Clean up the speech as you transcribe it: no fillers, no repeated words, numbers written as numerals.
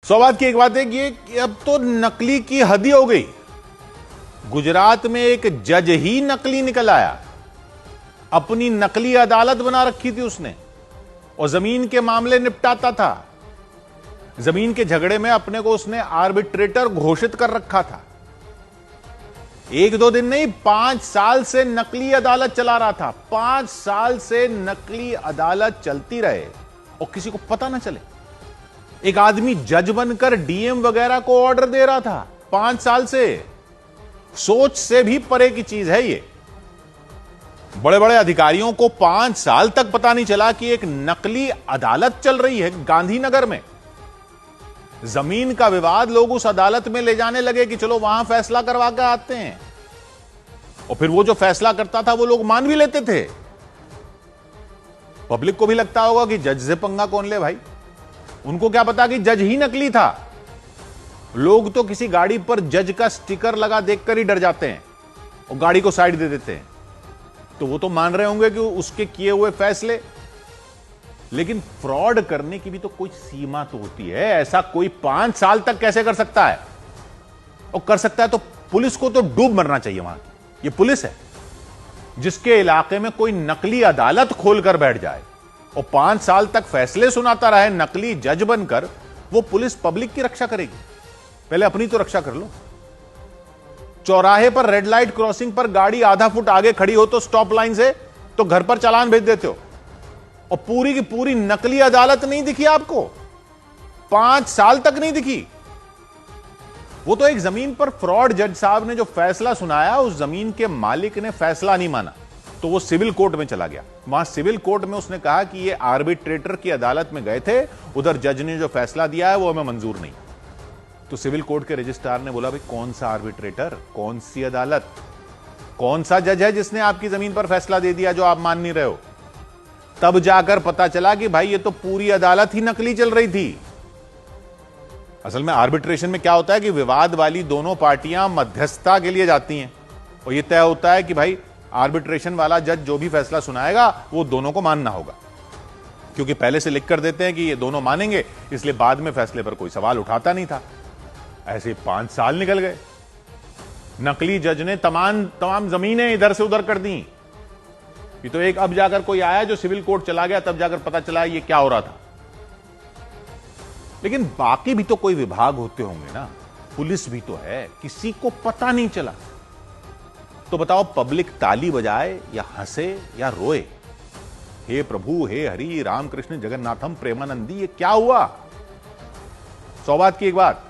सौभाग्य की एक बात है कि अब तो नकली की हद ही हो गई। गुजरात में एक जज ही नकली निकल आया। अपनी नकली अदालत बना रखी थी उसने और जमीन के मामले निपटाता था। जमीन के झगड़े में अपने को उसने आर्बिट्रेटर घोषित कर रखा था। एक दो दिन नहीं, 5 साल से नकली अदालत चला रहा था। 5 साल से नकली अदालत चलती रहे और किसी को पता ना चले। एक आदमी जज बनकर डीएम वगैरह को ऑर्डर दे रहा था 5 साल से। सोच से भी परे की चीज है ये। बड़े बड़े अधिकारियों को 5 साल तक पता नहीं चला कि एक नकली अदालत चल रही है गांधीनगर में। जमीन का विवाद लोग उस अदालत में ले जाने लगे कि चलो वहां फैसला करवा कर आते हैं, और फिर वो जो फैसला करता था वो लोग मान भी लेते थे। पब्लिक को भी लगता होगा कि जज से पंगा कौन ले भाई। उनको क्या पता कि जज ही नकली था। लोग तो किसी गाड़ी पर जज का स्टिकर लगा देखकर ही डर जाते हैं और गाड़ी को साइड दे देते हैं। तो वो तो मान रहे होंगे कि उसके किए हुए फैसले। लेकिन फ्रॉड करने की भी तो कोई सीमा तो होती है। ऐसा कोई 5 साल तक कैसे कर सकता है? और कर सकता है तो पुलिस को तो डूब मरना चाहिए वहां की। ये पुलिस है जिसके इलाके में कोई नकली अदालत खोलकर बैठ जाए और 5 साल तक फैसले सुनाता रहे नकली जज बनकर। वो पुलिस पब्लिक की रक्षा करेगी? पहले अपनी तो रक्षा कर लो। चौराहे पर रेड लाइट क्रॉसिंग पर गाड़ी आधा फुट आगे खड़ी हो तो स्टॉप लाइन से तो घर पर चालान भेज देते हो, और पूरी की पूरी नकली अदालत नहीं दिखी आपको? 5 साल तक नहीं दिखी। वो तो एक जमीन पर फ्रॉड जज साहब ने जो फैसला सुनाया, उस जमीन के मालिक ने फैसला नहीं माना तो वो सिविल कोर्ट में चला गया। वहां सिविल कोर्ट में उसने कहा कि ये आर्बिट्रेटर की अदालत में गए थे, उधर जज ने जो फैसला दिया है वो हमें मंजूर नहीं। तो सिविल कोर्ट के रजिस्ट्रार ने बोला, भाई कौन सा आर्बिट्रेटर, कौन सी अदालत, कौन सा जज है जिसने आपकी जमीन पर फैसला दे दिया जो आप मान नहीं रहे हो? तब जाकर पता चला कि भाई ये तो पूरी अदालत ही नकली चल रही थी। असल में आर्बिट्रेशन में क्या होता है कि विवाद वाली दोनों पार्टियां मध्यस्थता के लिए जाती हैं और यह तय होता है कि भाई आर्बिट्रेशन वाला जज जो भी फैसला सुनाएगा वो दोनों को मानना होगा, क्योंकि पहले से लिख कर देते हैं कि ये दोनों मानेंगे, इसलिए बाद में फैसले पर कोई सवाल उठाता नहीं था। ऐसे 5 साल निकल गए। नकली जज ने तमाम जमीनें इधर से उधर कर दी। ये तो एक अब जाकर कोई आया जो सिविल कोर्ट चला गया, तब जाकर पता चला ये क्या हो रहा था। लेकिन बाकी भी तो कोई विभाग होते होंगे ना, पुलिस भी तो है, किसी को पता नहीं चला। तो बताओ पब्लिक ताली बजाए या हंसे या रोए? हे प्रभु, हे हरि, रामकृष्ण जगन्नाथम प्रेमानंदी, ये क्या हुआ? सौभाग्य की एक बात,